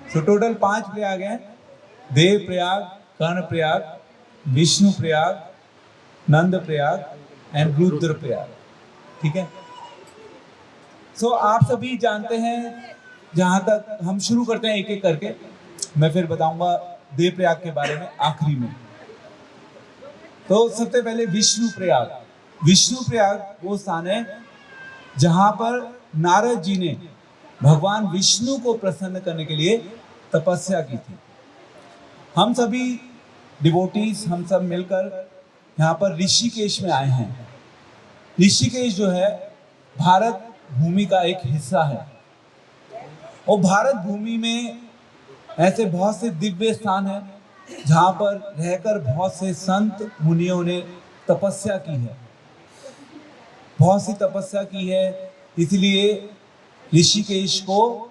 So total 5 Prayag हैं, देव प्रयाग, कर्ण प्रयाग, विष्णु प्रयाग, नंद Prayag and Rudra Prayag. ठीक है। सो आप सभी जानते हैं, जहां तक हम शुरू करते हैं एक एक करके, मैं फिर बताऊंगा देव प्रयाग के बारे में आखिरी में। तो सबसे पहले विष्णु प्रयाग। विष्णु प्रयाग वो स्थान है जहां पर नारद जी ने भगवान विष्णु को प्रसन्न करने के लिए तपस्या की थी। हम सभी डिवोटीज, हम सब मिलकर यहाँ पर ऋषिकेश में आए हैं। ऋषिकेश जो है भारत भूमि का एक हिस्सा है, और भारत भूमि में ऐसे बहुत से दिव्य स्थान हैं जहाँ पर रहकर बहुत से संत मुनियों ने तपस्या की है, बहुत सी तपस्या की है। इसलिए ऋषिकेश को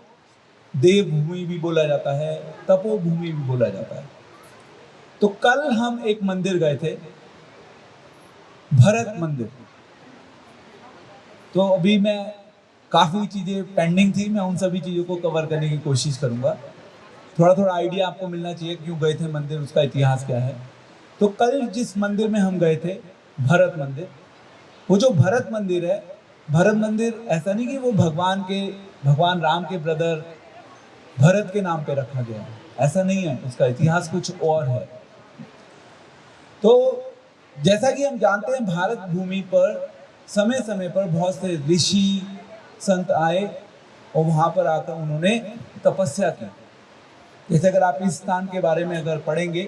देव भूमि भी बोला जाता है, तपोभूमि भी बोला जाता है। तो कल हम एक मंदिर गए थे, भरत मंदिर। तो अभी मैं काफ़ी चीज़ें पेंडिंग थी, मैं उन सभी चीज़ों को कवर करने की कोशिश करूंगा। थोड़ा थोड़ा आइडिया आपको मिलना चाहिए क्यों गए थे मंदिर, उसका इतिहास क्या है। तो कल जिस मंदिर में हम गए थे, भरत मंदिर, वो जो भरत मंदिर है, भरत मंदिर ऐसा नहीं कि वो भगवान राम के ब्रदर भरत के नाम पे रखा गया है, ऐसा नहीं है, उसका इतिहास कुछ और है। तो जैसा कि हम जानते हैं, भारत भूमि पर समय समय पर बहुत से ऋषि संत आए और वहाँ पर आकर उन्होंने तपस्या की। जैसे अगर आप इस स्थान के बारे में अगर पढ़ेंगे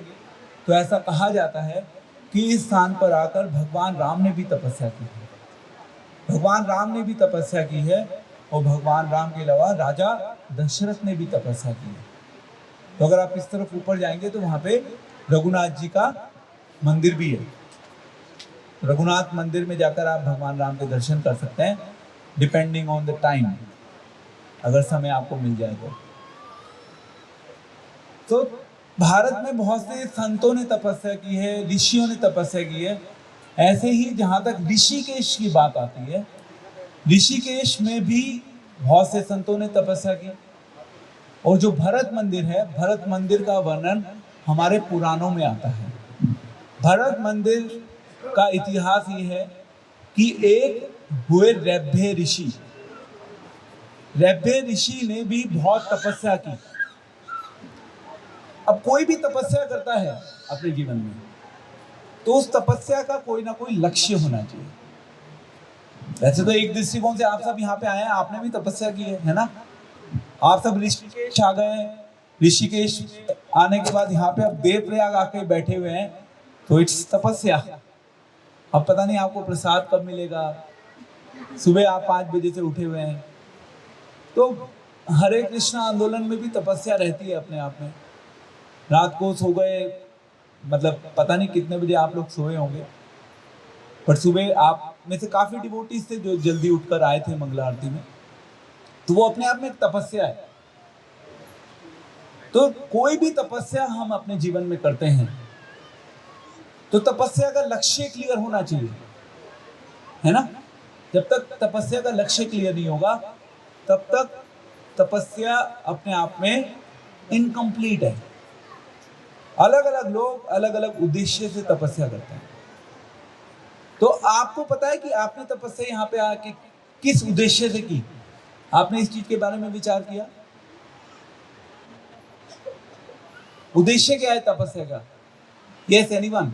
तो ऐसा कहा जाता है कि इस स्थान पर आकर भगवान राम ने भी तपस्या की है। भगवान राम ने भी तपस्या की है, और भगवान राम के अलावा राजा दशरथ ने भी तपस्या की है। तो अगर आप इस तरफ ऊपर जाएंगे तो वहाँ पे रघुनाथ जी का मंदिर भी है। रघुनाथ मंदिर में जाकर आप भगवान राम के दर्शन कर सकते हैं, डिपेंडिंग ऑन द टाइम, अगर समय आपको मिल जाए तो भारत में बहुत से संतों ने तपस्या की है, ऋषियों ने तपस्या की है। ऐसे ही जहाँ तक ऋषिकेश की बात आती है, ऋषिकेश में भी बहुत से संतों ने तपस्या की। और जो भरत मंदिर है, भरत मंदिर का वर्णन हमारे पुराणों में आता है। भरत मंदिर का इतिहास ये है कि एक हुए रैभ्य ऋषि, रैभ्य ऋषि ने भी बहुत तपस्या की। अब कोई भी तपस्या करता है अपने जीवन में, तो उस तपस्या का कोई ना कोई लक्ष्य होना चाहिए। वैसे तो एक दृष्टिकोण से आप सब यहाँ पे आए हैं, आपने भी तपस्या की है ना। आप सब ऋषिकेश आ गए हैं, ऋषिकेश आने के बाद यहाँ पे अब देवप्रयाग आके बैठे हुए हैं, तो इट्स तपस्या। अब पता नहीं आपको प्रसाद कब मिलेगा। सुबह आप 5 बजे से उठे हुए हैं, तो हरे कृष्णा आंदोलन में भी तपस्या रहती है अपने आप में। रात को सो गए, मतलब पता नहीं कितने बजे आप लोग सोए होंगे, पर सुबह आप में से काफी डिवोटीज थे जो जल्दी उठकर आए थे मंगला आरती में, तो वो अपने आप में एक तपस्या है। तो कोई भी तपस्या हम अपने जीवन में करते हैं, तो तपस्या का लक्ष्य क्लियर होना चाहिए, है ना। जब तक तपस्या का लक्ष्य क्लियर नहीं होगा, तब तक तपस्या अपने आप में इनकम्प्लीट है। अलग अलग लोग अलग अलग उद्देश्य से तपस्या करते हैं। तो आपको पता है कि आपने तपस्या यहाँ पे आके किस उद्देश्य से की? आपने इस चीज के बारे में विचार किया? उद्देश्य क्या है तपस्या का? Yes anyone?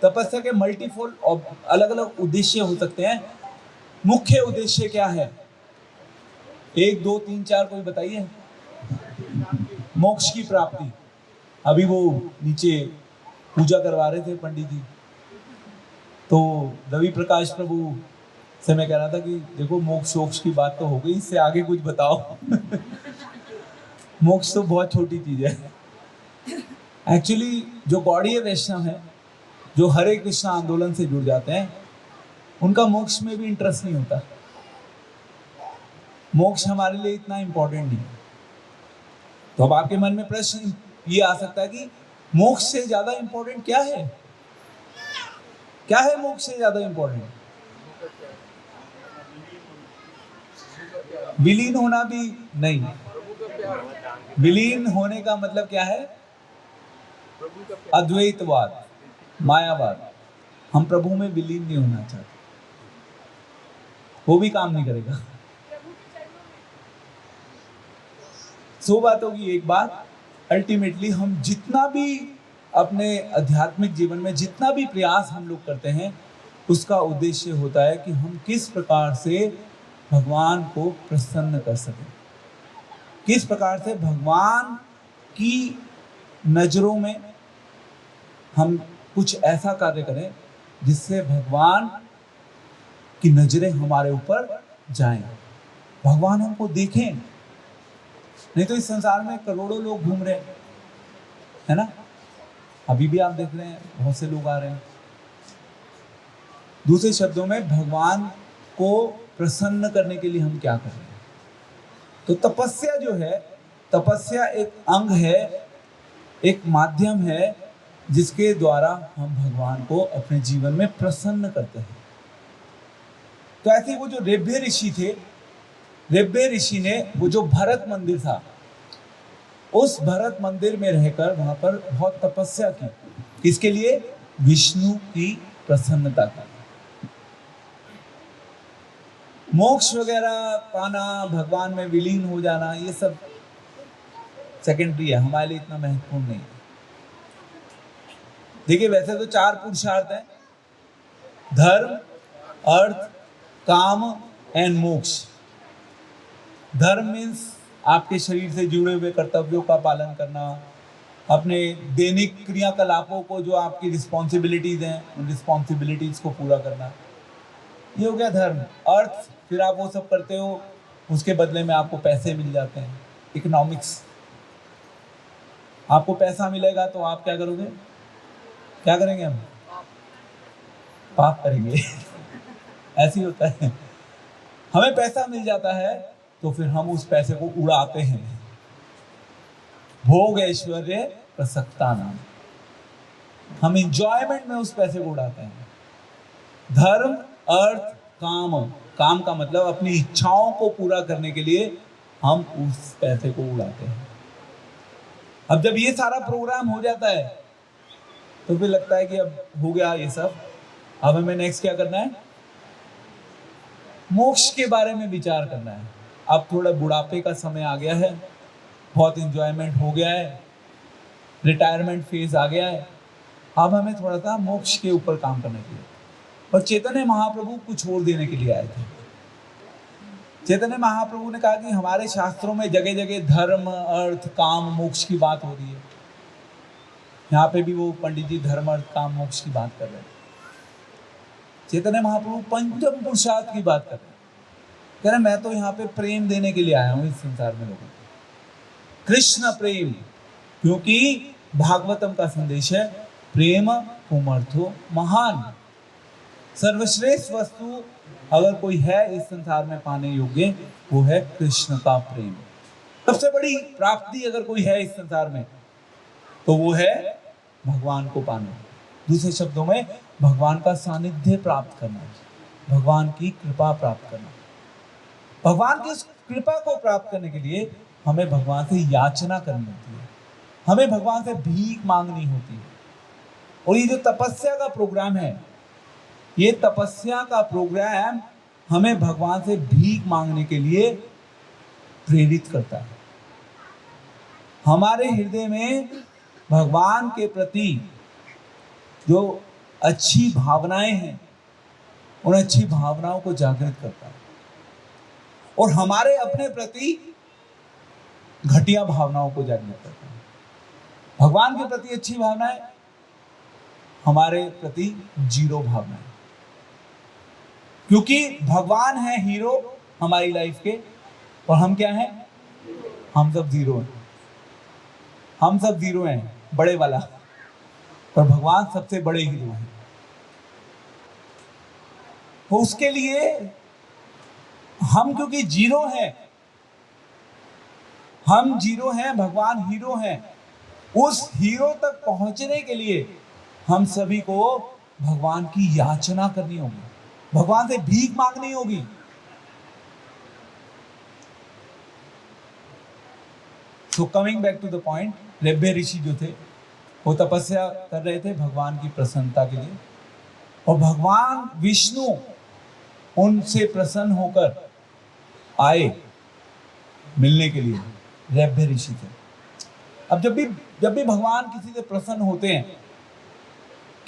तपस्या के मल्टीफोल अलग अलग उद्देश्य हो सकते हैं। मुख्य उद्देश्य क्या है? 1 2 3 4 कोई बताइए। मोक्ष की प्राप्ति। अभी वो नीचे पूजा करवा रहे थे पंडित जी, तो रवि प्रकाश प्रभु से मैं कह रहा था कि देखो मोक्ष की बात तो हो गई, इससे आगे कुछ बताओ। मोक्ष तो बहुत छोटी चीज है। एक्चुअली जो गौड़ीय वैष्णव है, जो हरे कृष्णा आंदोलन से जुड़ जाते हैं, उनका मोक्ष में भी इंटरेस्ट नहीं होता। मोक्ष हमारे लिए इतना इंपॉर्टेंट नहीं। तो अब आपके मन में प्रश्न ये आ सकता है कि मोक्ष से ज्यादा इंपॉर्टेंट क्या है? क्या है मोक्ष से ज्यादा इंपॉर्टेंट? विलीन होना भी नहीं, विलीन होने का मतलब क्या है? अद्वैतवाद, मायावाद। हम प्रभु में विलीन नहीं होना चाहते, वो भी काम नहीं करेगा। सो बात होगी। एक बात, अल्टीमेटली हम जितना भी अपने आध्यात्मिक जीवन में जितना भी प्रयास हम लोग करते हैं, उसका उद्देश्य होता है कि हम किस प्रकार से भगवान को प्रसन्न कर सकें, किस प्रकार से भगवान की नजरों में हम कुछ ऐसा कार्य करें जिससे भगवान की नजरें हमारे ऊपर जाएं, भगवान हमको देखें। नहीं तो इस संसार में करोड़ों लोग घूम रहे हैं, है ना? अभी भी आप देख रहे हैं बहुत से लोग आ रहे हैं। दूसरे शब्दों में, भगवान को प्रसन्न करने के लिए हम क्या कर रहे हैं? तो तपस्या जो है, तपस्या एक अंग है, एक माध्यम है जिसके द्वारा हम भगवान को अपने जीवन में प्रसन्न करते हैं। तो ऐसे वो जो रेब्बे ऋषि थे, रेब्बे ऋषि ने वो जो भरत मंदिर था, उस भरत मंदिर में रहकर वहां पर बहुत तपस्या की। किसके लिए? विष्णु की प्रसन्नता की। मोक्ष वगैरह पाना, भगवान में विलीन हो जाना, ये सब सेकेंडरी है, हमारे लिए इतना महत्वपूर्ण नहीं है। देखिए, वैसे तो 4 पुरुषार्थ हैं: धर्म, अर्थ, काम एंड मोक्ष। धर्म मीन्स आपके शरीर से जुड़े हुए कर्तव्यों का पालन करना, अपने दैनिक क्रियाकलापों को, जो आपकी रिस्पॉन्सिबिलिटीज हैं, उन रिस्पॉन्सिबिलिटीज को पूरा करना, ये हो गया धर्म। अर्थ, फिर आप वो सब करते हो, उसके बदले में आपको पैसे मिल जाते हैं, इकोनॉमिक्स। आपको पैसा मिलेगा तो आप क्या करोगे? क्या करेंगे? हम पाप करेंगे। ऐसे ही होता है। हमें पैसा मिल जाता है तो फिर हम उस पैसे को उड़ाते हैं। भोग ऐश्वर्य प्रसक्ता नाम, हम इंजॉयमेंट में उस पैसे को उड़ाते हैं। धर्म, अर्थ, काम, काम का मतलब अपनी इच्छाओं को पूरा करने के लिए हम उस पैसे को उड़ाते हैं। अब जब ये सारा प्रोग्राम हो जाता है तो फिर लगता है कि अब हो गया ये सब, अब हमें नेक्स्ट क्या करना है? मोक्ष के बारे में विचार करना है। अब थोड़ा बुढ़ापे का समय आ गया है, बहुत इंजॉयमेंट हो गया है, रिटायरमेंट फेज आ गया है, अब हमें थोड़ा सा मोक्ष के ऊपर काम करना चाहिए। और चैतन्य महाप्रभु कुछ और देने के लिए आए थे। चैतन्य महाप्रभु ने कहा कि हमारे शास्त्रों में जगह जगह धर्म, अर्थ, काम, मोक्ष की बात हो रही है। यहाँ पे भी वो पंडित जी धर्म, अर्थ, काम, मोक्ष की बात कर रहे हैं। चैतन्य महाप्रभु पंचम पुरुषार्थ की बात कर रहे हैं। कह रहे मैं तो यहाँ पे प्रेम देने के लिए आया हूँ इस संसार में लोगों को, कृष्ण प्रेम, क्योंकि भागवतम का संदेश है प्रेम पुमर्थो महान। सर्वश्रेष्ठ वस्तु अगर कोई है इस संसार में पाने योग्य, वो है कृष्ण का प्रेम। सबसे बड़ी प्राप्ति अगर कोई है इस संसार में तो वो है भगवान को पाना। दूसरे शब्दों में, भगवान का सानिध्य प्राप्त करना, भगवान की कृपा प्राप्त करना। भगवान की उस कृपा को प्राप्त करने के लिए हमें भगवान से याचना करनी होती है, हमें भगवान से भीख मांगनी होती है। और ये जो तपस्या का प्रोग्राम है, ये तपस्या का प्रोग्राम हमें भगवान से भीख मांगने के लिए प्रेरित करता है। हमारे हृदय में भगवान के प्रति जो अच्छी भावनाएं हैं, उन अच्छी भावनाओं को जागृत करता है, और हमारे अपने प्रति घटिया भावनाओं को जागृत करता है। भगवान के प्रति अच्छी भावनाएं, हमारे प्रति जीरो भावनाएं, क्योंकि भगवान है हीरो हमारी लाइफ के, और हम क्या हैं? हम सब जीरो हैं। हम सब जीरो हैं, बड़े वाला, पर भगवान सबसे बड़े हीरो हैं। तो उसके लिए हम, क्योंकि जीरो हैं, हम जीरो हैं, भगवान हीरो हैं, उस हीरो तक पहुंचने के लिए हम सभी को भगवान की याचना करनी होगी, भगवान से भीख मांगनी होगी। So coming back to the point, रेब्बे ऋषि जो थे वो तपस्या कर रहे थे भगवान की प्रसन्नता के लिए, और भगवान विष्णु उनसे प्रसन्न होकर आए मिलने के लिए। रेब्बे ऋषि थे। अब जब भी भगवान किसी से प्रसन्न होते हैं,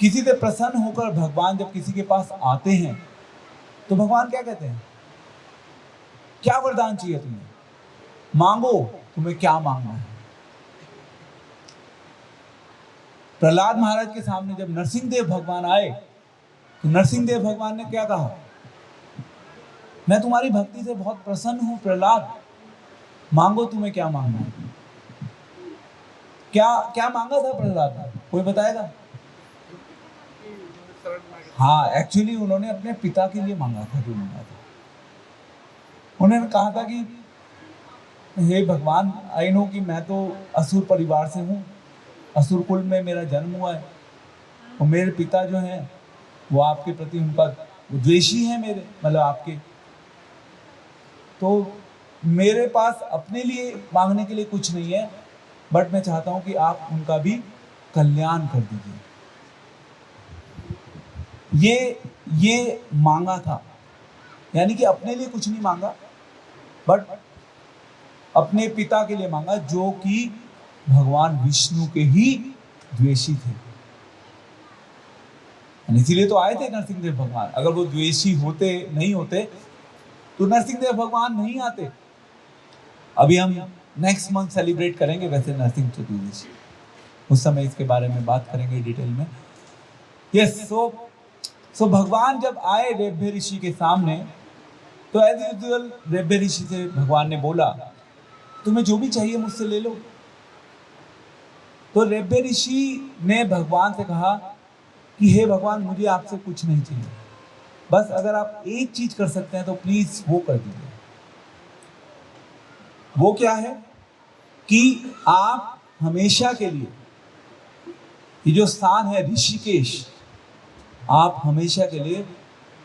किसी से प्रसन्न होकर भगवान जब किसी के पास आते हैं तो भगवान क्या कहते हैं? क्या वरदान चाहिए तुम्हें? मांगो, तुम्हें क्या मांगना है। प्रहलाद महाराज के सामने जब नरसिंहदेव भगवान आए तो नरसिंहदेव भगवान ने क्या कहा? मैं तुम्हारी भक्ति से बहुत प्रसन्न हूं प्रहलाद, मांगो तुम्हें क्या मांगना है। क्या क्या मांगा था प्रहलाद ने? कोई बताएगा? हाँ, एक्चुअली उन्होंने अपने पिता के लिए मांगा था। जो मांगा था, उन्होंने कहा था कि हे भगवान, आई नो कि मैं तो असुर परिवार से हूँ, असुर कुल में मेरा जन्म हुआ है, और मेरे पिता जो हैं वो आपके प्रति उनका द्वेषी है मेरे, मतलब आपके, तो मेरे पास अपने लिए मांगने के लिए कुछ नहीं है, बट मैं चाहता हूं कि आप उनका भी कल्याण कर दीजिए। ये मांगा था, यानी कि अपने लिए कुछ नहीं मांगा, बट अपने पिता के लिए मांगा, जो कि भगवान विष्णु के ही द्वेषी थे। इसीलिए तो आए थे नरसिंहदेव भगवान। अगर वो द्वेषी होते नहीं होते तो नरसिंहदेव भगवान नहीं आते। अभी हम नेक्स्ट मंथ सेलिब्रेट करेंगे वैसे नरसिंह चतुर्दशी, उस समय इसके बारे में बात करेंगे डिटेल में। यस, सो भगवान जब आए रेब्बे ऋषि के सामने तो एज यूजुअल रेब्बे ऋषि से भगवान ने बोला, तुम्हें जो भी चाहिए मुझसे ले लो। तो रेब्बे ऋषि ने भगवान से कहा कि हे भगवान, मुझे आपसे कुछ नहीं चाहिए, बस अगर आप एक चीज कर सकते हैं तो प्लीज वो कर दीजिए। वो क्या है? कि आप हमेशा के लिए, ये जो स्थान है ऋषिकेश, आप हमेशा के लिए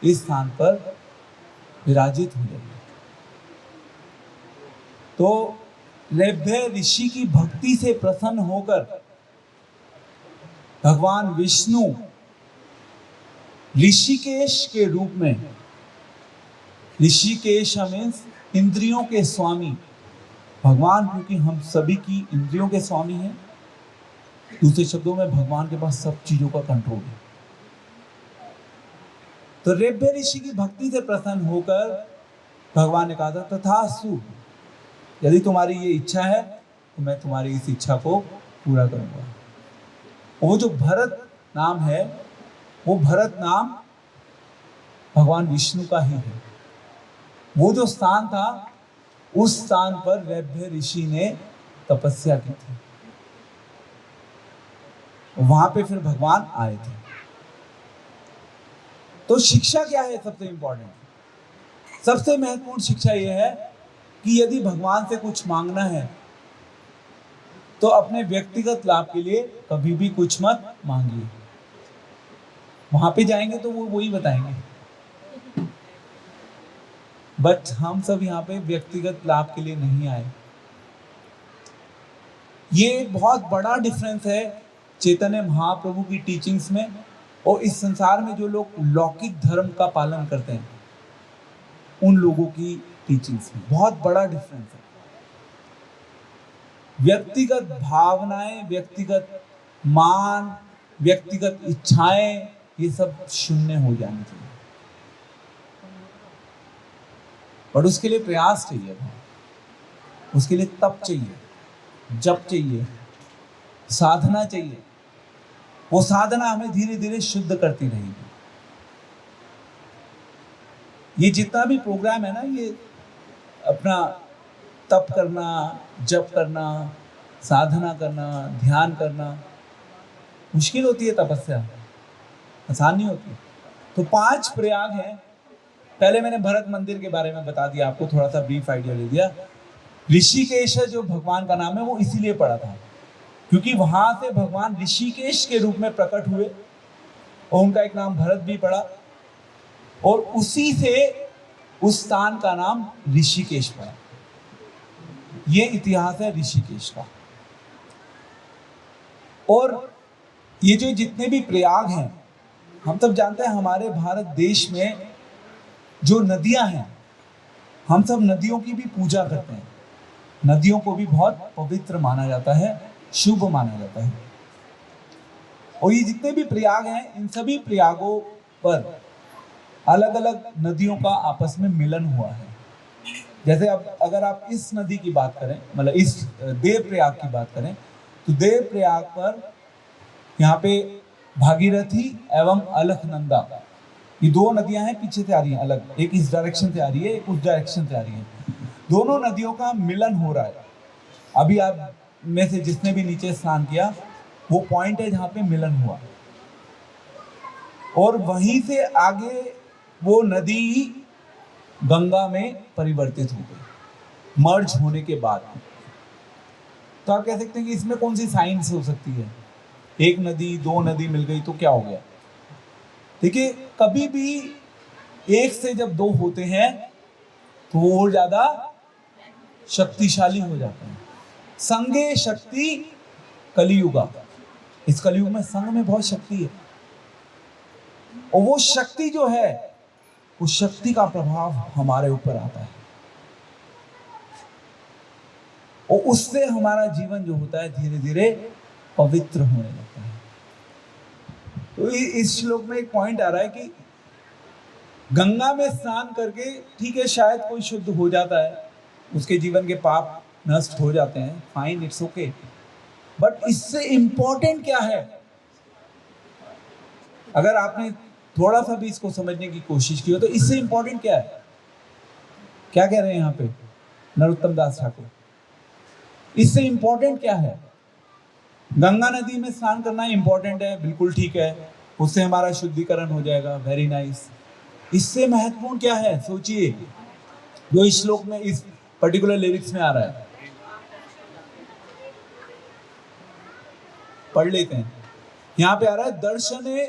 इस स्थान पर विराजित हो जाइए। तो रेब्बे ऋषि की भक्ति से प्रसन्न होकर भगवान विष्णु ऋषिकेश के रूप में, ऋषिकेश मीन्स इंद्रियों के स्वामी भगवान, क्योंकि हम सभी की इंद्रियों के स्वामी हैं। दूसरे शब्दों में भगवान के पास सब चीजों का कंट्रोल है। तो रेब्बे ऋषि की भक्ति से प्रसन्न होकर भगवान ने कहा था, तथास्तु, यदि तुम्हारी ये इच्छा है तो मैं तुम्हारी इस इच्छा को पूरा करूंगा। वो जो भरत नाम है, वो भरत नाम भगवान विष्णु का ही है। वो जो स्थान था, उस स्थान पर रेब्बे ऋषि ने तपस्या की थी, वहां पे फिर भगवान आए थे। तो शिक्षा क्या है? सबसे इंपॉर्टेंट, सबसे महत्वपूर्ण शिक्षा यह है कि यदि भगवान से कुछ मांगना है तो अपने व्यक्तिगत लाभ के लिए कभी भी कुछ मत मांगिए। वहां पे जाएंगे तो वो वही बताएंगे, बट हम सब यहाँ पे व्यक्तिगत लाभ के लिए नहीं आए। ये बहुत बड़ा डिफरेंस है चैतन्य महाप्रभु की टीचिंग्स में और इस संसार में जो लोग लौकिक धर्म का पालन करते हैं उन लोगों की टीचिंग्स में। बहुत बड़ा डिफरेंस है। व्यक्तिगत भावनाएं, व्यक्तिगत मान, व्यक्तिगत इच्छाएं, ये सब शून्य हो जानी चाहिए, और उसके लिए प्रयास चाहिए, उसके लिए तप चाहिए, जप चाहिए, साधना चाहिए। वो साधना हमें धीरे धीरे शुद्ध करती रहेगी। ये जितना भी प्रोग्राम है ना, ये अपना तप करना, जप करना, साधना करना, ध्यान करना, मुश्किल होती है तपस्या, आसान नहीं होती। तो 5 प्रयाग हैं। पहले मैंने भरत मंदिर के बारे में बता दिया आपको, थोड़ा सा ब्रीफ आइडिया दे दिया। ऋषिकेश जो भगवान का नाम है वो इसीलिए पड़ा था क्योंकि वहां से भगवान ऋषिकेश के रूप में प्रकट हुए और उनका एक नाम भरत भी पड़ा, और उसी से उस स्थान का नाम ऋषिकेश पड़ा। ये इतिहास है ऋषिकेश का। और ये जो जितने भी प्रयाग हैं, हम सब जानते हैं हमारे भारत देश में जो नदियां हैं, हम सब नदियों की भी पूजा करते हैं। नदियों को भी बहुत पवित्र माना जाता है, शुभ माना जाता है। और ये जितने भी प्रयाग हैं, इन सभी प्रयागों पर अलग अलग नदियों का आपस में मिलन हुआ है। जैसे अब अगर आप इस नदी की बात करें, मतलब इस देव प्रयाग की बात करें, तो देव प्रयाग पर यहाँ पे भागीरथी एवं अलकनंदा, ये दो नदियां हैं, पीछे से आ रही हैं अलग, एक इस डायरेक्शन से आ रही है, एक उस डायरेक्शन से आ रही है। दोनों नदियों का मिलन हो रहा है। अभी आप में से जिसने भी नीचे स्नान किया, वो पॉइंट है जहाँ पे मिलन हुआ, और वहीं से आगे वो नदी गंगा में परिवर्तित हो गई, मर्ज होने के बाद। तो आप कह सकते हैं कि इसमें कौन सी साइंस हो सकती है? एक नदी, दो नदी मिल गई तो क्या हो गया? देखिए, कभी भी एक से जब दो होते हैं तो वो और ज्यादा शक्तिशाली हो जाते हैं। संगे शक्ति कलियुगा, इस कलयुग में संग में बहुत शक्ति है, और वो शक्ति जो है, उस शक्ति का प्रभाव हमारे ऊपर आता है, और उससे हमारा जीवन जो होता है धीरे धीरे पवित्र होने लगता है। तो इस श्लोक में एक पॉइंट आ रहा है कि गंगा में स्नान करके ठीक है, शायद कोई शुद्ध हो जाता है, उसके जीवन के पाप नष्ट हो जाते हैं, फाइन, इट्स ओके, बट इससे इंपॉर्टेंट क्या है? अगर आपने थोड़ा सा भी इसको समझने की कोशिश की हो तो इससे इंपॉर्टेंट क्या है? क्या कह रहे हैं यहाँ पे नरोत्तम दास ठाकुर? इससे इंपॉर्टेंट क्या है? गंगा नदी में स्नान करना इंपॉर्टेंट है, बिल्कुल ठीक है, उससे हमारा शुद्धिकरण हो जाएगा, वेरी नाइस। इससे महत्वपूर्ण क्या है? सोचिए, जो इस श्लोक में इस पर्टिकुलर लिरिक्स में आ रहा है, पढ़ लेते हैं। यहाँ पे आ रहा है, दर्शने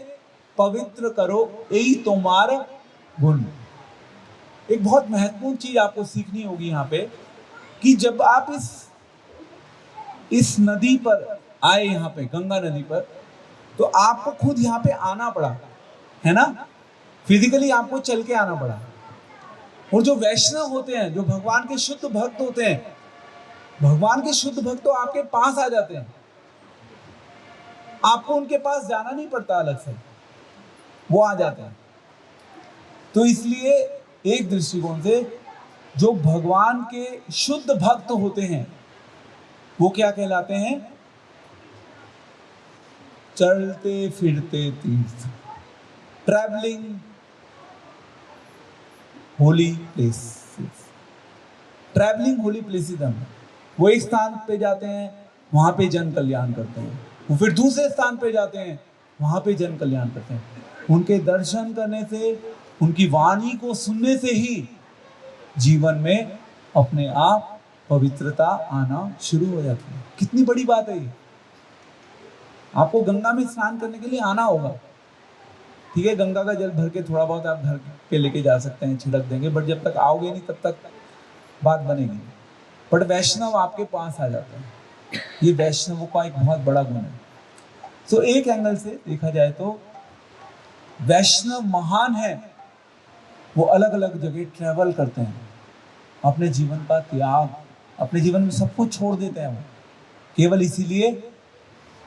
पवित्र करो यही तुम्हारा गुण। एक बहुत महत्वपूर्ण चीज आपको सीखनी होगी यहाँ पे, कि जब आप इस नदी पर आए, यहाँ पे गंगा नदी पर, तो आपको खुद यहाँ पे आना पड़ा, है ना? फिजिकली आपको चल के आना पड़ा। और जो वैष्णव होते हैं, जो भगवान के शुद्ध भक्त होते हैं, भगवान के शुद्ध भक्त तो आपके पास आ जाते हैं, आपको उनके पास जाना नहीं पड़ता अलग से, वो आ जाते हैं। तो इसलिए एक दृष्टिकोण से जो भगवान के शुद्ध भक्त होते हैं, वो क्या कहलाते हैं? चलते फिरते तीर्थ, travelling Holi places. Travelling Holi places, वो एक स्थान पे जाते हैं, वहां पे जन कल्याण करते हैं, वो फिर दूसरे स्थान पे जाते हैं, वहां पे जन कल्याण करते हैं। उनके दर्शन करने से, उनकी वाणी को सुनने से ही जीवन में अपने आप पवित्रता आना शुरू हो जाती है। कितनी बड़ी बात है ये। आपको गंगा में स्नान करने के लिए आना होगा, ठीक है, गंगा का जल भर के थोड़ा बहुत आप घर पे लेके जा सकते हैं, छिड़क देंगे, बट जब तक आओगे नहीं तब तक बात बनेगी। बट वैष्णव आपके पास आ जाता है, ये वैष्णवों का एक बहुत बड़ा गुण है। तो एक एंगल से देखा जाए तो वैष्णव महान है, वो अलग अलग जगह ट्रैवल करते हैं, अपने जीवन का त्याग, अपने जीवन में सब कुछ छोड़ देते हैं, वो केवल इसीलिए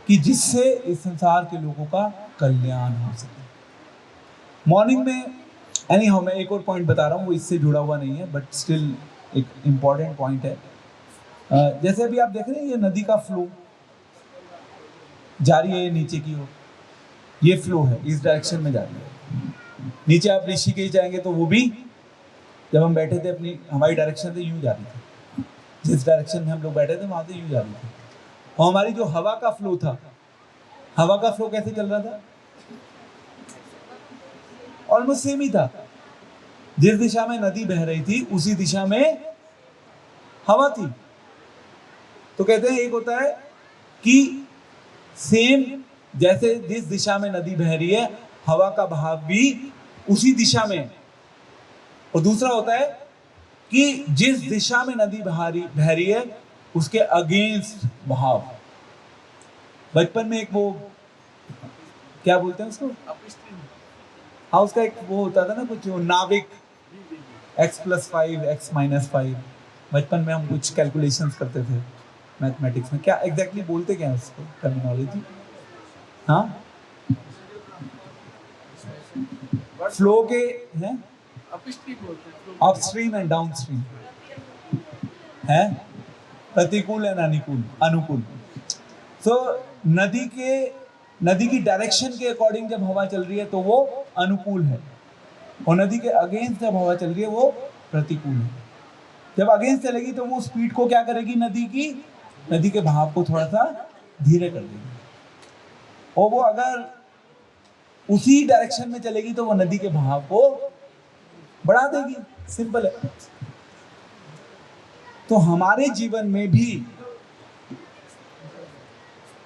कि जिससे इस संसार के लोगों का कल्याण हो सके। मॉर्निंग में एनीहाउ मैं एक और पॉइंट बता रहा हूँ, वो इससे जुड़ा हुआ नहीं है, बट स्टिल एक इम्पॉर्टेंट पॉइंट है। जैसे अभी आप देख रहे हैं, ये नदी का फ्लो जारी है, ये नीचे की ओर ये फ्लो है, इस डायरेक्शन में जा रही है। नीचे आप ऋषिकेश जाएंगे तो वो भी, जब हम बैठे थे अपनी हमारी डायरेक्शन से यूं जा रही थी, जिस डायरेक्शन में हम लोग बैठे थे वहां से यूं जा रही थी। और हमारी जो हवा का फ्लो था, हवा का फ्लो कैसे चल रहा था? ऑलमोस्ट सेम ही था। जिस दिशा में नदी बह रही थी उसी दिशा में हवा थी। तो कहते हैं एक होता है कि सेम, जैसे जिस दिशा में नदी बह रही है हवा का बहाव भी उसी दिशा में, और दूसरा होता है कि जिस दिशा में नदी बह रही है उसके अगेंस्ट भाव। बचपन में एक वो क्या बोलते हैं उसको, हाँ उसका एक वो होता था ना कुछ नाविक, x+5 x-5। बचपन में हम कुछ कैलकुलेशंस करते थे मैथमेटिक्स में, क्या एग्जैक्टली बोलते क्या है उसको टर्मिनोलॉजी? हाँ फ्लो के हैं, अपस्ट्रीम एंड डाउनस्ट्रीम है, प्रतिकूल एंड अनुकूल। तो नदी की डायरेक्शन के अकॉर्डिंग जब हवा चल रही है तो वो अनुकूल है, और नदी के अगेंस्ट जब हवा चल रही है वो प्रतिकूल है। जब अगेंस्ट चलेगी तो वो स्पीड को क्या करेगी, नदी के बहाव को थोड़ा सा धीरे कर देगी, और वो अगर उसी डायरेक्शन में चलेगी तो वो नदी के बहाव को बढ़ा देगी। सिंपल है। तो हमारे जीवन में भी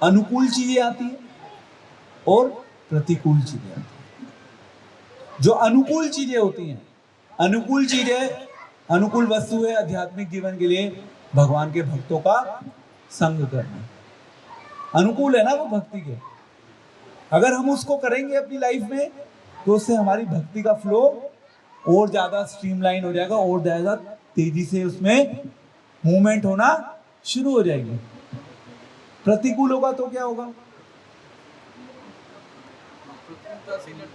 अनुकूल चीजें आती है और प्रतिकूल चीजें आती है। जो अनुकूल चीजें होती हैं, अनुकूल वस्तु है आध्यात्मिक जीवन के लिए भगवान के भक्तों का संग करना। अनुकूल है ना वो भक्ति के, अगर हम उसको करेंगे अपनी लाइफ में तो उससे हमारी भक्ति का फ्लो और ज्यादा स्ट्रीमलाइन हो जाएगा, और ज्यादा तेजी से उसमें मूवमेंट होना शुरू हो जाएगी। प्रतिकूल होगा तो क्या होगा?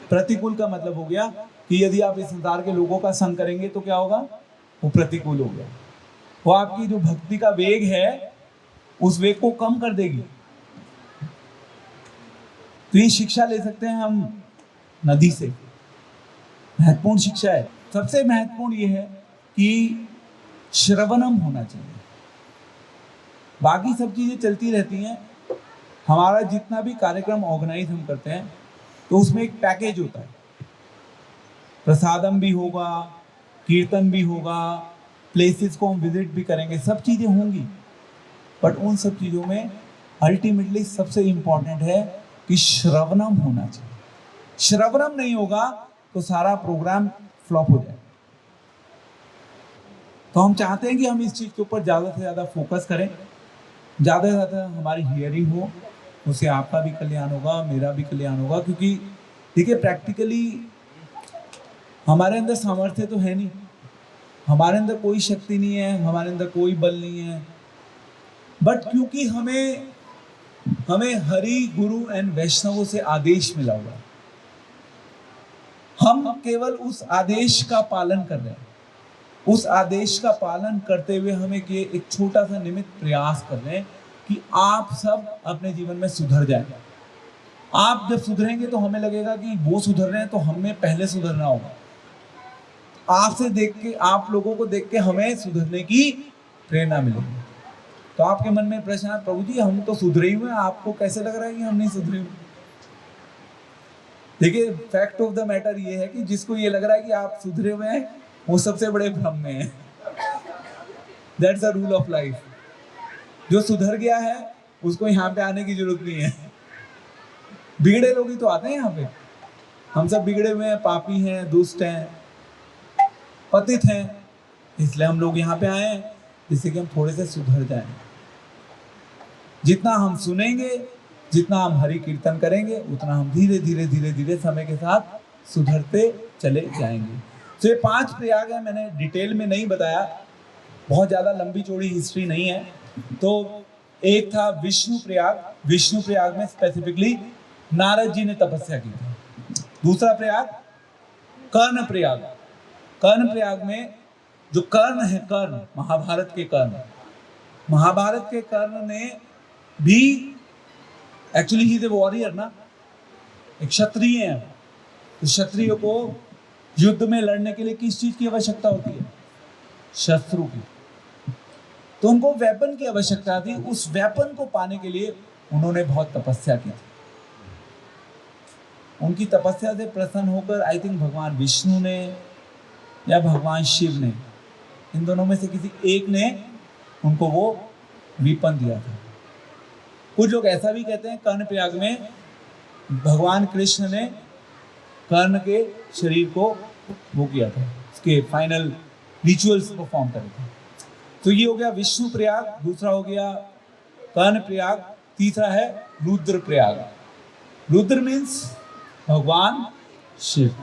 प्रतिकूल का मतलब हो गया कि यदि आप इस संसार के लोगों का संग करेंगे तो क्या होगा? वो प्रतिकूल हो गया। वो आपकी जो भक्ति का वेग है उस वेग को कम कर देगी। तो ये शिक्षा ले सकते हैं हम नदी से, महत्वपूर्ण शिक्षा है। सबसे महत्वपूर्ण ये है कि श्रवणम होना चाहिए। बाकी सब चीजें चलती रहती हैं, हमारा जितना भी कार्यक्रम ऑर्गेनाइज हम करते हैं तो उसमें एक पैकेज होता है, प्रसादम भी होगा, कीर्तन भी होगा, प्लेसेस को हम विजिट भी करेंगे, सब चीजें होंगी, बट उन सब चीजों में अल्टीमेटली सबसे इंपॉर्टेंट है कि श्रवणम होना चाहिए। श्रवणम नहीं होगा तो सारा प्रोग्राम फ्लॉप हो जाए। तो हम चाहते हैं कि हम इस चीज के ऊपर ज्यादा से ज्यादा फोकस करें, ज्यादा से ज्यादा हमारी हियरिंग हो, उससे आपका भी कल्याण होगा, मेरा भी कल्याण होगा। क्योंकि देखिए प्रैक्टिकली हमारे अंदर सामर्थ्य तो है नहीं, हमारे अंदर कोई शक्ति नहीं है, हमारे अंदर कोई बल नहीं है, बट क्योंकि हमें हरि गुरु एंड वैष्णवों से आदेश मिला हुआ है, हम केवल उस आदेश का पालन कर रहे हैं। उस आदेश का पालन करते हुए हमें एक छोटा सा निमित्त प्रयास कर रहे हैं कि आप सब अपने जीवन में सुधर जाएं। आप जब सुधरेंगे तो हमें लगेगा कि वो सुधर रहे हैं तो हमें पहले सुधरना होगा। आपसे देख के, आप लोगों को देख के हमें सुधरने की प्रेरणा मिलेगी। तो आपके मन में प्रश्न है, प्रभु जी हम तो सुधरे हुए हैं, आपको कैसे लग रहा है कि हम नहीं सुधरे हुए? देखिए फैक्ट ऑफ द मैटर ये है कि जिसको ये लग रहा है कि आप सुधरे हुए हैं वो सबसे बड़े भ्रम में है। That's a rule of life. जो सुधर गया है उसको यहाँ पे आने की जरूरत नहीं है। बिगड़े लोग ही तो आते हैं यहाँ पे। हम सब बिगड़े हुए हैं, पापी हैं, दुष्ट हैं, पतित हैं, इसलिए हम लोग यहाँ पे आए हैं जिससे कि हम थोड़े से सुधर जाएं। जितना हम सुनेंगे, जितना हम हरि कीर्तन करेंगे, उतना हम धीरे धीरे धीरे धीरे समय के साथ सुधरते चले जाएंगे। तो ये 5 प्रयाग है, मैंने डिटेल में नहीं बताया, बहुत ज़्यादा लंबी चौड़ी हिस्ट्री नहीं है। तो एक था विष्णु प्रयाग में स्पेसिफिकली नारद जी ने तपस्या की थी। दूसरा प्रयाग कर्ण प्रयाग में जो कर्ण है, महाभारत के कर्ण ने भी actually he is a warrior ना, एक क्षत्रिय है। तो क्षत्रियों को युद्ध में लड़ने के लिए किस चीज की आवश्यकता होती है? शस्त्र की। तो उनको वेपन की आवश्यकता थी। उस वेपन को पाने के लिए उन्होंने बहुत तपस्या की थी। उनकी तपस्या से प्रसन्न होकर आई थिंक भगवान विष्णु ने या भगवान शिव ने, इन दोनों में से किसी एक ने उनको वो वेपन दिया था। कुछ लोग ऐसा भी कहते हैं कर्ण प्रयाग में भगवान कृष्ण ने कर्ण के शरीर को वो किया था, उसके फाइनल रिचुअल्स परफॉर्म करे थे। तो ये हो गया विष्णु प्रयाग, दूसरा हो गया कर्ण प्रयाग, तीसरा है रुद्र प्रयाग। रुद्र मीन्स भगवान शिव।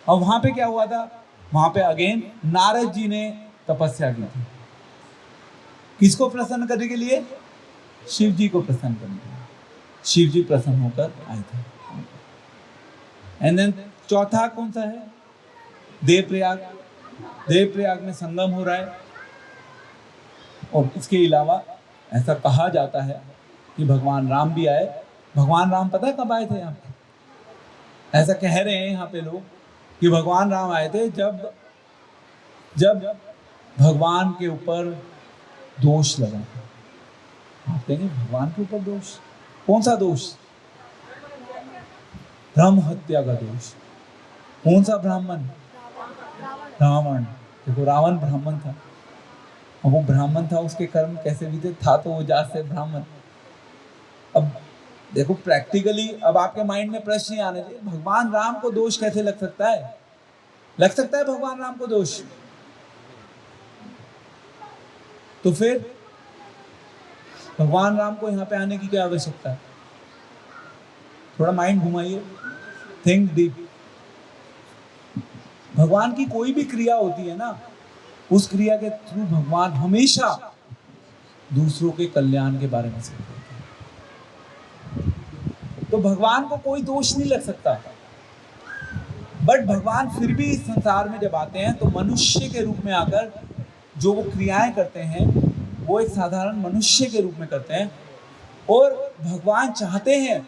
अब वहां पे क्या हुआ था, वहां पे अगेन नारद जी ने तपस्या की थी, किसको प्रसन्न करने के लिए, शिव जी को प्रसन्न करने के लिए। शिव जी प्रसन्न होकर आए थे। एंड देन चौथा कौन सा है, देवप्रयाग। देवप्रयाग में संगम हो रहा है। और इसके अलावा ऐसा कहा जाता है कि भगवान राम भी आए। भगवान राम पता है कब आए थे यहाँ पे, ऐसा कह रहे हैं यहाँ पे लोग कि भगवान राम आए थे जब जब भगवान के ऊपर दोष लगा था। आप कहेंगे भगवान के ऊपर दोष, कौन सा दोष, ब्रह्म हत्या का दोष। कौन सा ब्राह्मण, रावण। देखो रावण ब्राह्मण था, और वो ब्राह्मण था, उसके कर्म कैसे बीते, था तो वो जात से ब्राह्मण। अब देखो प्रैक्टिकली, अब आपके माइंड में प्रश्न ही आने चाहिए, भगवान राम को दोष कैसे लग सकता है, लग सकता है भगवान राम को दोष? तो फिर भगवान राम को यहाँ पे आने की क्या आवश्यकता है? थोड़ा माइंड घुमाइए, थिंक डीप। भगवान की कोई भी क्रिया होती है ना, उस क्रिया के थ्रू भगवान हमेशा दूसरों के कल्याण के बारे में सोचते हैं। तो भगवान को कोई दोष नहीं लग सकता। बट भगवान फिर भी इस संसार में जब आते हैं तो मनुष्य के रूप में आकर जो वो क्रियाएं करते हैं वो एक साधारण मनुष्य के रूप में करते हैं। और भगवान चाहते हैं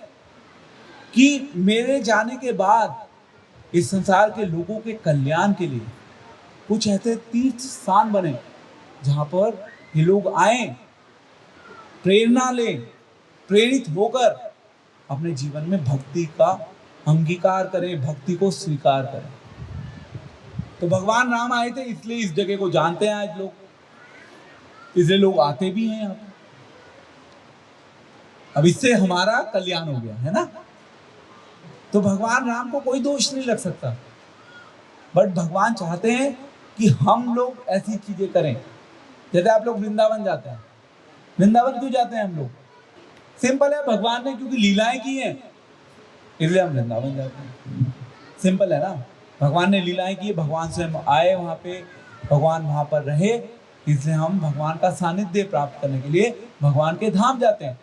कि मेरे जाने के बाद इस संसार के लोगों के कल्याण के लिए कुछ ऐसे तीर्थ स्थान बने जहां पर ये लोग आए, प्रेरणा लें, प्रेरित होकर अपने जीवन में भक्ति का अंगीकार करें, भक्ति को स्वीकार करें। तो भगवान राम आए थे, इसलिए इस जगह को जानते हैं आज लोग, इसलिए लोग आते भी हैं यहाँ पे। अब इससे हमारा कल्याण हो गया है ना। तो भगवान राम को कोई दोष नहीं लग सकता। बट भगवान चाहते हैं कि हम लोग ऐसी चीजें करें। जैसे आप लोग वृंदावन जाते हैं, वृंदावन क्यों जाते हैं हम लोग? सिंपल है, भगवान ने क्योंकि लीलाएं की हैं इसलिए हम वृंदावन जाते हैं। सिंपल है ना, भगवान ने लीलाएं की, भगवान स्वयं आए वहां पे, भगवान वहां पर रहे, इसलिए हम भगवान का सानिध्य प्राप्त करने के लिए भगवान के धाम जाते हैं।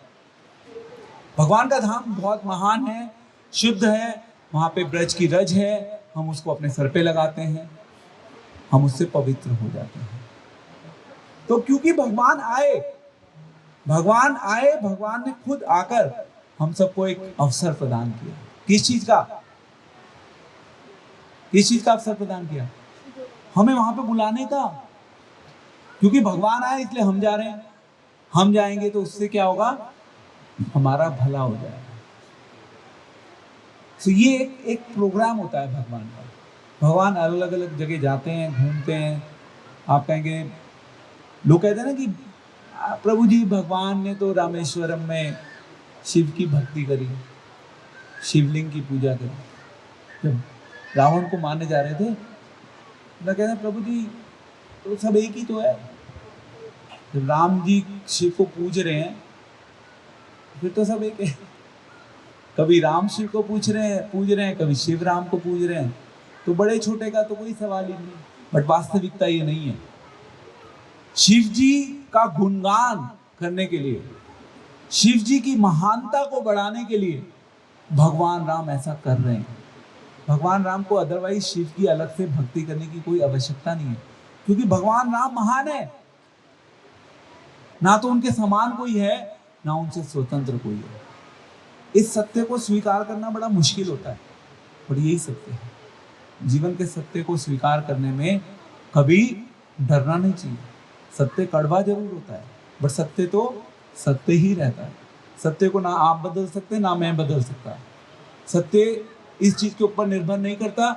भगवान का धाम बहुत महान है, शुद्ध है, वहां पे ब्रज की रज है, हम उसको अपने सर पे लगाते हैं, हम उससे पवित्र हो जाते हैं। तो क्योंकि भगवान आए, भगवान ने खुद आकर हम सबको एक अवसर प्रदान किया। किस चीज का अवसर प्रदान किया? हमें वहां पे बुलाने का। क्योंकि भगवान आए इसलिए हम जा रहे हैं, हम जाएंगे तो उससे क्या होगा, हमारा भला हो जाएगा। तो ये एक प्रोग्राम होता है भगवान का। भगवान अलग अलग जगह जाते हैं, घूमते हैं। आप कहेंगे, लोग कहते हैं ना कि प्रभु जी भगवान ने तो रामेश्वरम में शिव की भक्ति करी, शिवलिंग की पूजा करी। जब रावण को मारने जा रहे थे तो कहते हैं प्रभु जी तो सब एक ही तो है। जब राम जी शिव को पूज रहे हैं फिर तो सब एक है। कभी राम शिव को पूज रहे हैं, कभी शिव राम को पूज रहे हैं। तो बड़े छोटे का तो कोई सवाल ही नहीं। बट वास्तविकता ये नहीं है। शिव जी का गुणगान करने के लिए, शिव जी की महानता को बढ़ाने के लिए भगवान राम ऐसा कर रहे हैं। भगवान राम को अदरवाइज शिव की अलग से भक्ति करने की कोई आवश्यकता नहीं है, क्योंकि भगवान राम महान है। ना तो उनके समान कोई है, ना उनसे स्वतंत्र कोई है। इस सत्य को स्वीकार करना बड़ा मुश्किल होता है, पर यही सत्य है। जीवन के सत्य को स्वीकार करने में कभी डरना नहीं चाहिए। सत्य कड़वा जरूर होता है, बट सत्य तो सत्य ही रहता है। सत्य को ना आप बदल सकते, ना मैं बदल सकता। सत्य इस चीज के ऊपर निर्भर नहीं करता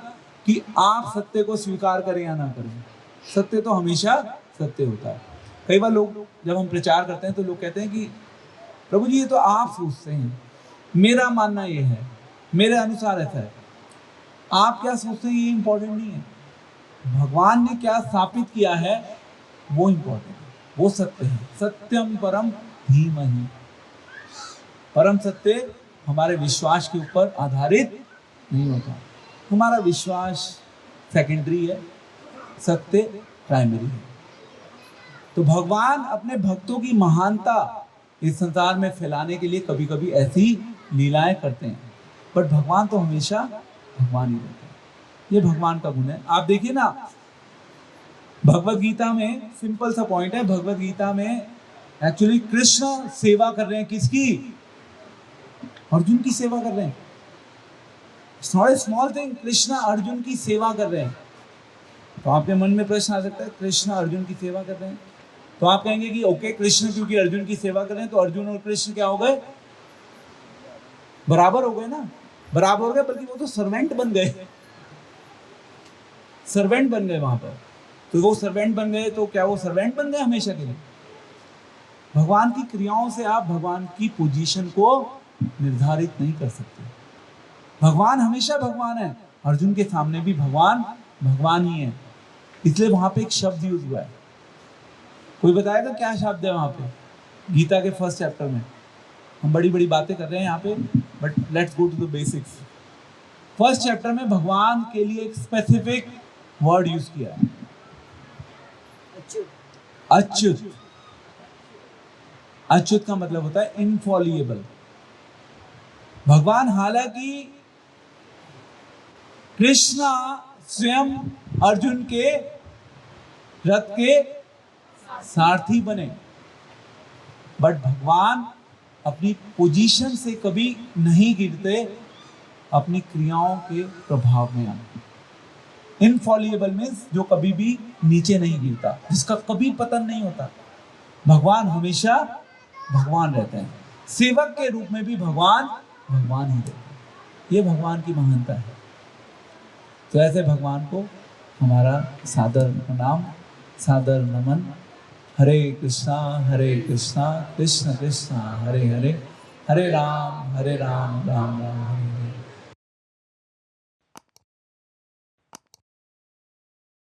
कि आप सत्य को स्वीकार करें या ना करें। सत्य तो हमेशा सत्य होता है। कई बार लोग, जब हम प्रचार करते हैं तो लोग कहते हैं कि प्रभु जी ये तो आप सोचते हैं, मेरा मानना ये है, मेरे अनुसार ऐसा है। आप क्या सोचते हैं ये इंपॉर्टेंट नहीं है। भगवान ने क्या स्थापित किया है वो इंपॉर्टेंट है, वो सत्य है। सत्यम परम धीमहि। परम सत्य हमारे विश्वास के ऊपर आधारित नहीं होता। हमारा विश्वास सेकेंडरी है, सत्य प्राइमरी है। तो भगवान अपने भक्तों की महानता इस संसार में फैलाने के लिए कभी कभी ऐसी लीलाएं करते हैं, बट भगवान तो हमेशा भगवान ही रहते हैं। ये भगवान का गुण है। आप देखिए ना, भगवत गीता में सिंपल सा पॉइंट है, भगवत गीता में एक्चुअली कृष्ण सेवा कर रहे हैं, किसकी? अर्जुन की सेवा कर रहे हैं। It's not a small thing, Krishna Arjun की सेवा कर रहे हैं। तो आपके मन में प्रश्न आ सकता है, कृष्ण अर्जुन की सेवा कर रहे हैं, तो आप कहेंगे कि ओके, कृष्ण क्योंकि अर्जुन की सेवा कर रहे हैं तो अर्जुन और कृष्ण क्या हो गए? बराबर हो गए ना। बराबर हो गए, बल्कि वो तो सर्वेंट बन गए, सर्वेंट बन गए वहां पर। तो वो सर्वेंट बन गए, तो क्या वो सर्वेंट बन गए हमेशा के लिए? भगवान की क्रियाओं से आप भगवान की पोजीशन को निर्धारित नहीं कर सकते। भगवान हमेशा भगवान है, अर्जुन के सामने भी भगवान भगवान ही है। इसलिए वहां पे एक शब्द यूज हुआ है। कोई बताएगा क्या शब्द है वहां पे? गीता के फर्स्ट चैप्टर में। हम बड़ी बड़ी बातें कर रहे हैं यहाँ पे, but let's go to the basics. First chapter में भगवान के लिए एक स्पेसिफिक वर्ड यूज किया है, अच्युत। अच्युत का मतलब होता है इनफॉलिएबल। भगवान, हालांकि कृष्णा स्वयं अर्जुन के रथ के सारथी बने, बट भगवान अपनी पोजीशन से कभी नहीं गिरते, अपनी क्रियाओं के प्रभाव में आते। इनफॉलिएबल मीन्स जो कभी भी नीचे नहीं गिरता, जिसका कभी पतन नहीं होता। भगवान हमेशा भगवान रहते हैं। सेवक के रूप में भी भगवान भगवान ही रहते हैं। ये भगवान की महानता है। तो ऐसे भगवान को हमारा सादर प्रणाम, सादर नमन। हरे कृष्णा कृष्ण कृष्ण हरे हरे, हरे राम राम राम।